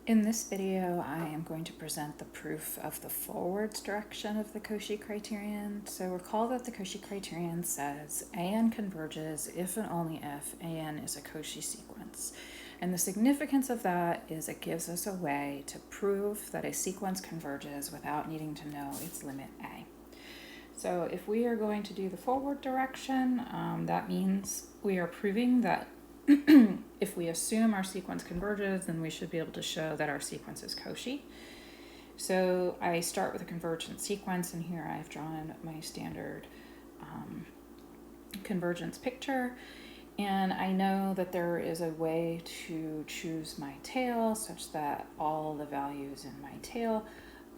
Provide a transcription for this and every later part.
In this video, I am going to present the proof of the forwards direction of the Cauchy criterion. So recall that the Cauchy criterion says AN converges if and only if AN is a Cauchy sequence. And the significance of that is it gives us a way to prove that a sequence converges without needing to know its limit A. So if we are going to do the forward direction, that means we are proving that if we assume our sequence converges, then we should be able to show that our sequence is Cauchy. So I start with a convergent sequence, and here I've drawn my standard convergence picture. And I know that there is a way to choose my tail such that all the values in my tail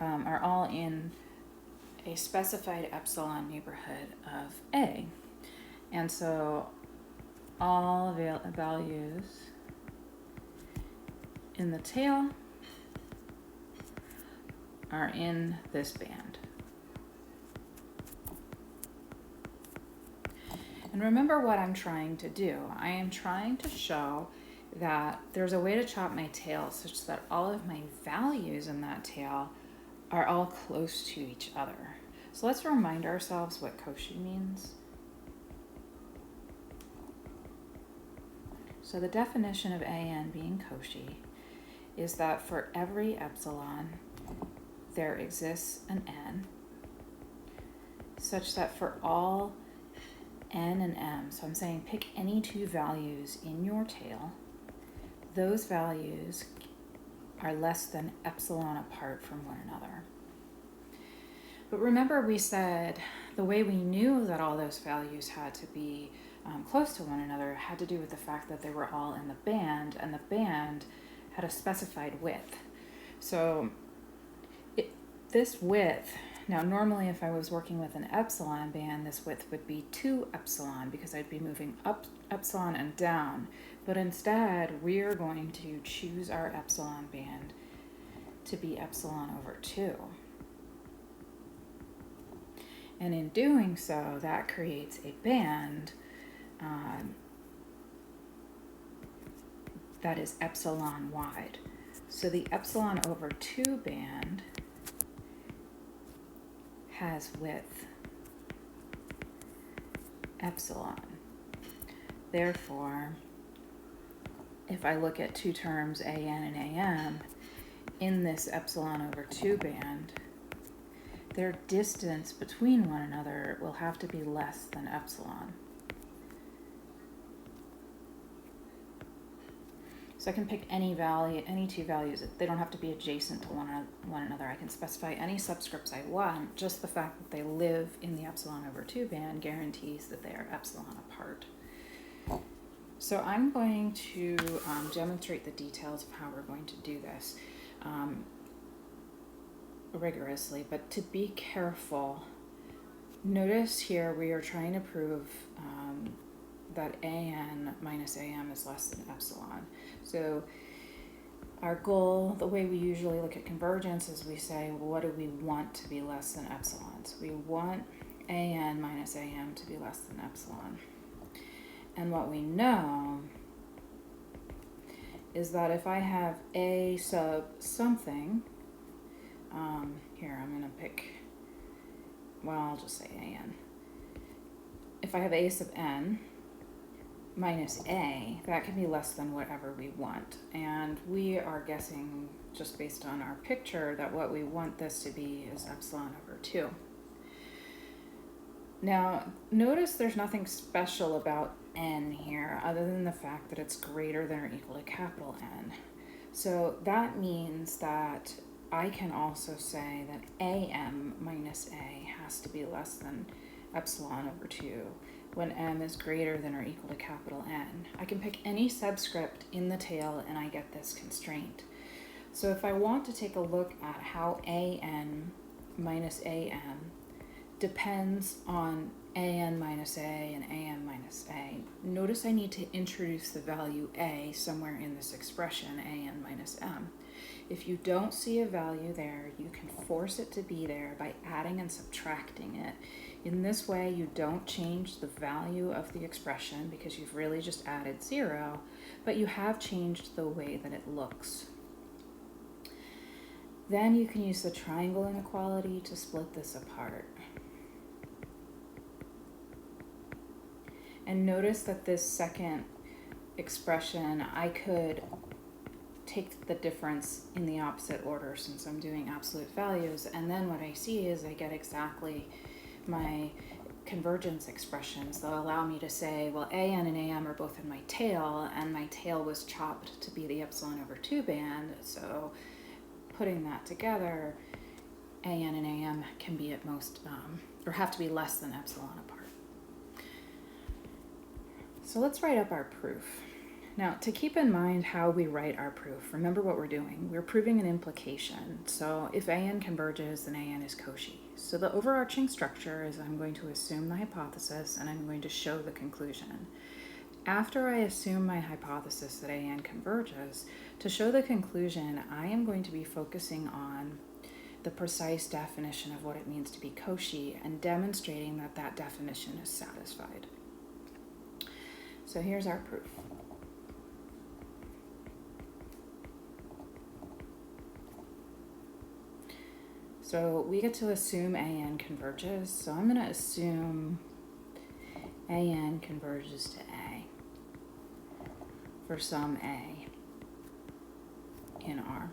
are all in a specified epsilon neighborhood of A. And so all values in the tail are in this band. And remember what I'm trying to do. I am trying to show that there's a way to chop my tail such that all of my values in that tail are all close to each other. So let's remind ourselves what Cauchy means. So the definition of AN being Cauchy is that for every epsilon, there exists an N, such that for all N and M, so I'm saying pick any two values in your tail, those values are less than epsilon apart from one another. But remember we said the way we knew that all those values had to be close to one another had to do with the fact that they were all in the band, and the band had a specified width. So this width, now normally if I was working with an epsilon band, this width would be 2 epsilon because I'd be moving up epsilon and down. But instead, we're going to choose our epsilon band to be epsilon over 2. And in doing so, that creates a band that is epsilon wide. So the epsilon over 2 band has width epsilon. Therefore, if I look at two terms AN and AM in this epsilon over 2 band, their distance between one another will have to be less than epsilon. So I can pick any value, any two values. They don't have to be adjacent to one another. I can specify any subscripts I want. Just the fact that they live in the epsilon over 2 band guarantees that they are epsilon apart. So I'm going to demonstrate the details of how we're going to do this rigorously, but to be careful, notice here we are trying to prove that AN minus AM is less than epsilon. So our goal, the way we usually look at convergence is we say, well, what do we want to be less than epsilon? So we want AN minus AM to be less than epsilon. And what we know is that if I have A sub something, here I'm going to pick, well, I'll just say AN. If I have A sub N minus A, that can be less than whatever we want. And we are guessing, just based on our picture, that what we want this to be is epsilon over 2. Now, notice there's nothing special about N here other than the fact that it's greater than or equal to capital N. So that means that I can also say that AM minus A has to be less than epsilon over 2 when M is greater than or equal to capital N. I can pick any subscript in the tail and I get this constraint. So if I want to take a look at how AN minus AM depends on AN minus A and AM minus A, notice I need to introduce the value A somewhere in this expression, AN minus M. If you don't see a value there, you can force it to be there by adding and subtracting it. In this way, you don't change the value of the expression because you've really just added 0, but you have changed the way that it looks. Then you can use the triangle inequality to split this apart. And notice that this second expression, I could take the difference in the opposite order since I'm doing absolute values, and then what I see is I get exactly my convergence expressions that allow me to say, well, AN and AM are both in my tail, and my tail was chopped to be the epsilon over 2 band, so putting that together, AN and AM can be at most, or have to be less than epsilon apart. So let's write up our proof. Now, to keep in mind how we write our proof, remember what we're doing. We're proving an implication. So if AN converges, then AN is Cauchy. So the overarching structure is I'm going to assume the hypothesis and I'm going to show the conclusion. After I assume my hypothesis that AN converges, to show the conclusion, I am going to be focusing on the precise definition of what it means to be Cauchy and demonstrating that that definition is satisfied. So here's our proof. So we get to assume AN converges. So I'm going to assume AN converges to A for some A in R.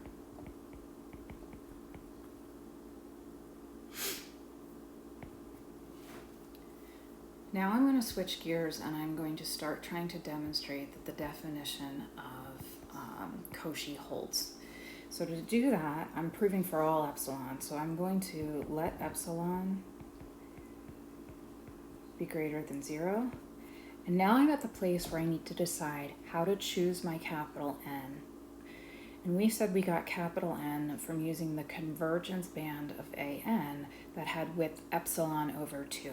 Now I'm going to switch gears and I'm going to start trying to demonstrate that the definition of Cauchy holds. So to do that, I'm proving for all epsilon. So I'm going to let epsilon be greater than 0. And now I'm at the place where I need to decide how to choose my capital N. And we said we got capital N from using the convergence band of AN that had width epsilon over 2.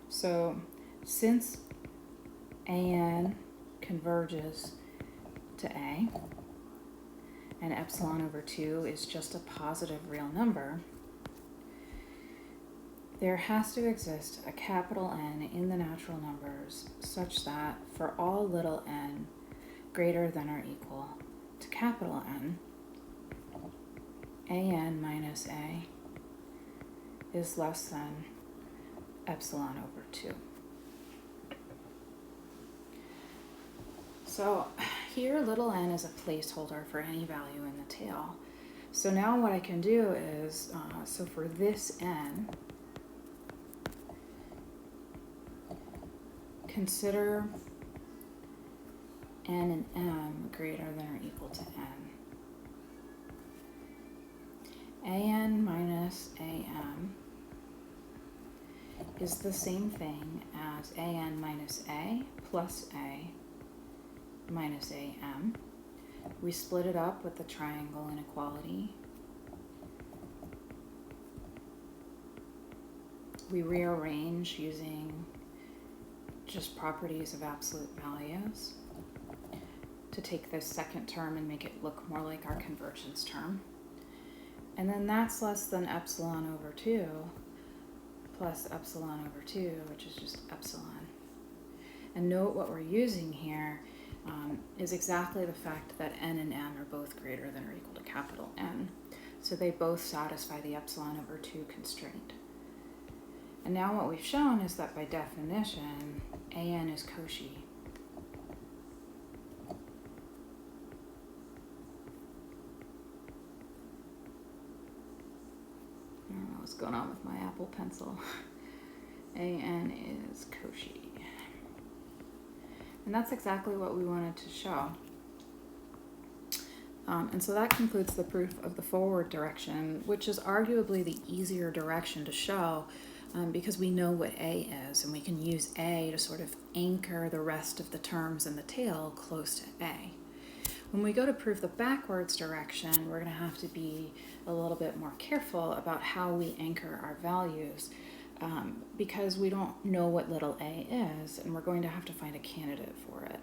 So since AN converges to A, and epsilon over 2 is just a positive real number, there has to exist a capital N in the natural numbers such that for all little n greater than or equal to capital N, AN minus A is less than epsilon over 2. So here little n is a placeholder for any value in the tail. So now what I can do is, so for this n, consider n and m greater than or equal to n. AN minus AM is the same thing as AN minus A plus A minus AM. We split it up with the triangle inequality. We rearrange using just properties of absolute values to take this second term and make it look more like our convergence term. And then that's less than epsilon over 2 plus epsilon over 2, which is just epsilon. And note what we're using here is exactly the fact that n and m are both greater than or equal to capital N. So they both satisfy the epsilon over 2 constraint. And now what we've shown is that by definition, AN is Cauchy. I don't know what's going on with my Apple Pencil. AN is Cauchy. And that's exactly what we wanted to show. And so that concludes the proof of the forward direction, which is arguably the easier direction to show because we know what A is, and we can use A to sort of anchor the rest of the terms in the tail close to A. When we go to prove the backwards direction, we're going to have to be a little bit more careful about how we anchor our values because we don't know what little a is, and we're going to have to find a candidate for it.